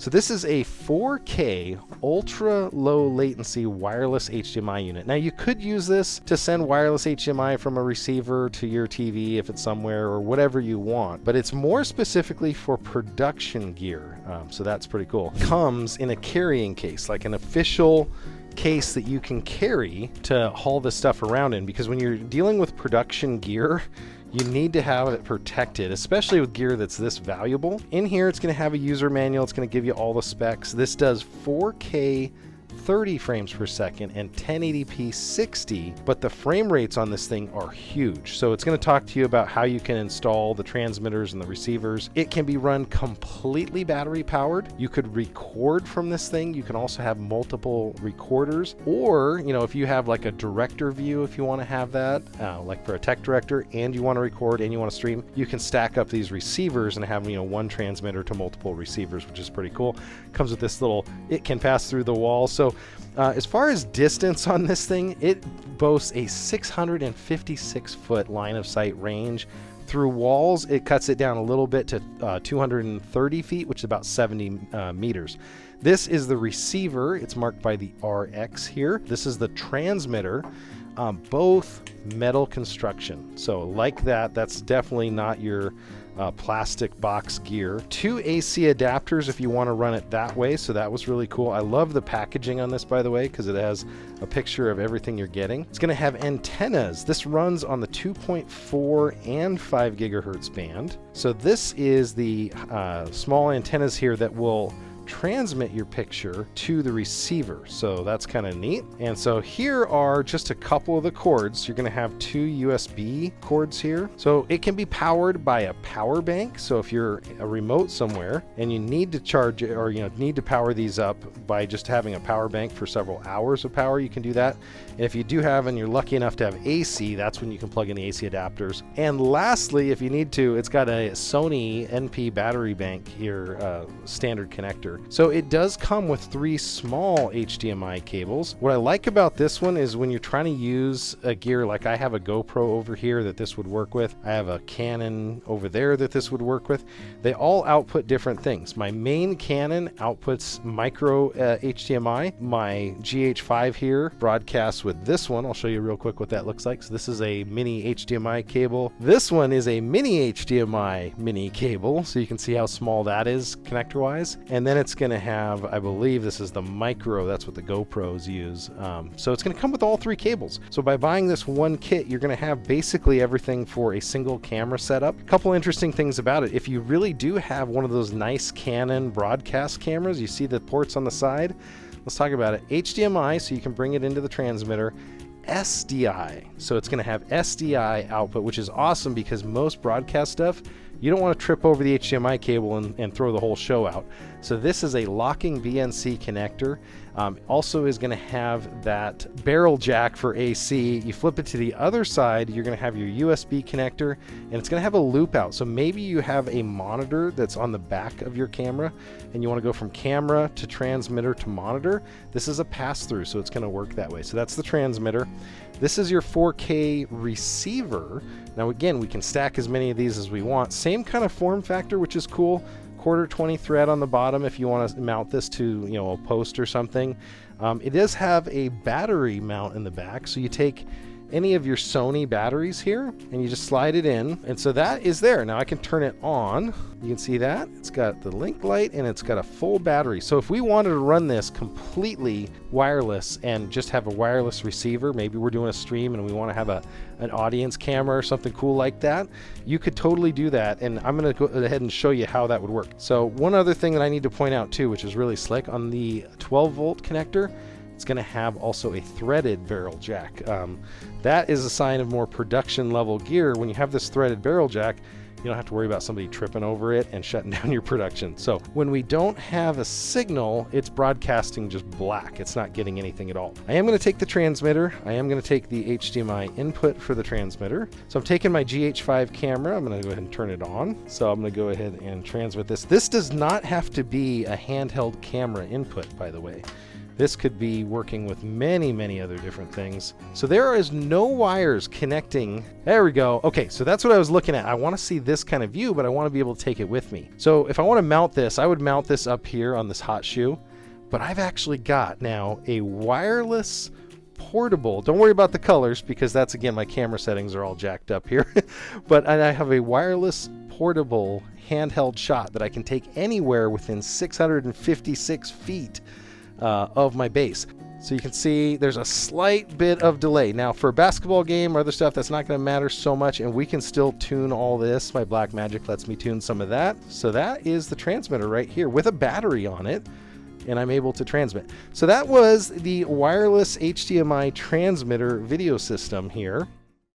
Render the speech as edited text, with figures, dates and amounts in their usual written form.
So this is a 4K ultra low latency wireless HDMI unit. Now you could use this to send wireless HDMI from a receiver to your TV if it's somewhere or whatever you want, but it's more specifically for production gear. So that's pretty cool. Comes in a carrying case, like an official case that you can carry to haul this stuff around in, because when you're dealing with production gear, you need to have it protected, especially with gear that's this valuable. In here, it's going to have a user manual. It's going to give you all the specs. This does 4K 30 frames per second and 1080p 60, but the frame rates on this thing are huge. So it's going to talk to you about how you can install the transmitters and the receivers. It can be run completely battery powered. You could record from this thing. You can also have multiple recorders, or if you have like a director view, if you want to have that, like for a tech director, and you want to record and you want to stream, you can stack up these receivers and have one transmitter to multiple receivers, which is pretty cool. Comes with this little, it can pass through the wall. So as far as distance on this thing, it boasts a 656 foot line of sight range. Through walls, it cuts it down a little bit to 230 feet, which is about 70 meters. This is the receiver. It's marked by the RX here. This is the transmitter. Both metal construction. So like that's definitely not your plastic box gear. 2 AC adapters if you want to run it that way. So that was really cool. I love the packaging on this, by the way, because it has a picture of everything you're getting. It's going to have antennas. This runs on the 2.4 and 5 gigahertz band. So this is the small antennas here that will transmit your picture to the receiver. So that's kind of neat. And so here are just a couple of the cords. You're going to have 2 USB cords here. So it can be powered by a power bank. So if you're a remote somewhere and you need to charge it, or need to power these up by just having a power bank for several hours of power, you can do that. And if you do have, and you're lucky enough to have AC, that's when you can plug in the AC adapters. And lastly, if you need to, it's got a Sony NP battery bank here, standard connector. So it does come with 3 small HDMI cables. What I like about this one is when you're trying to use a gear, like I have a GoPro over here that this would work with. I have a Canon over there that this would work with. They all output different things. My main Canon outputs micro HDMI. My GH5 here broadcasts with this one. I'll show you real quick what that looks like. So this is a mini HDMI cable. This one is a mini HDMI mini cable. So you can see how small that is connector wise. And then it's going to have, I believe this is the micro, that's what the GoPros use. So it's going to come with all 3 cables. So by buying this one kit, you're going to have basically everything for a single camera setup. A couple interesting things about it. If you really do have one of those nice Canon broadcast cameras, you see the ports on the side. Let's talk about it. HDMI, so you can bring it into the transmitter. SDI, so it's going to have SDI output, which is awesome because most broadcast stuff, you don't want to trip over the HDMI cable and throw the whole show out. So this is a locking VNC connector. Also is going to have that barrel jack for AC. You flip it to the other side, you're going to have your USB connector, and it's going to have a loop out. So maybe you have a monitor that's on the back of your camera and you want to go from camera to transmitter to monitor. This is a pass-through, so it's going to work that way. So that's the transmitter. This is your 4K receiver. Now again, we can stack as many of these as we want. Same kind of form factor, which is cool. 1/4-20 thread on the bottom if you want to mount this to a post or something. It does have a battery mount in the back, so you take any of your Sony batteries here and you just slide it in, and so that is there. Now I can turn it on. You can see that it's got the link light and it's got a full battery. So if we wanted to run this completely wireless and just have a wireless receiver, maybe we're doing a stream and we want to have an audience camera or something cool like that, you could totally do that. And I'm going to go ahead and show you how that would work. So one other thing that I need to point out too, which is really slick, on the 12-volt connector, it's going to have also a threaded barrel jack. That is a sign of more production level gear. When you have this threaded barrel jack, you don't have to worry about somebody tripping over it and shutting down your production. So when we don't have a signal, it's broadcasting just black. It's not getting anything at all. I am going to take the transmitter. I am going to take the HDMI input for the transmitter. So I'm taking my GH5 camera. I'm going to go ahead and turn it on. So I'm going to go ahead and transmit this. This does not have to be a handheld camera input, by the way. This could be working with many, many other different things. So there is no wires connecting. There we go. Okay, so that's what I was looking at. I want to see this kind of view, but I want to be able to take it with me. So if I want to mount this, I would mount this up here on this hot shoe. But I've actually got now a wireless portable. Don't worry about the colors because that's, again, my camera settings are all jacked up here. But I have a wireless portable handheld shot that I can take anywhere within 656 feet of my base. So you can see there's a slight bit of delay. Now for a basketball game or other stuff, that's not going to matter so much, and we can still tune all this. My Blackmagic lets me tune some of that. So that is the transmitter right here with a battery on it, and I'm able to transmit. So that was the wireless HDMI transmitter video system here.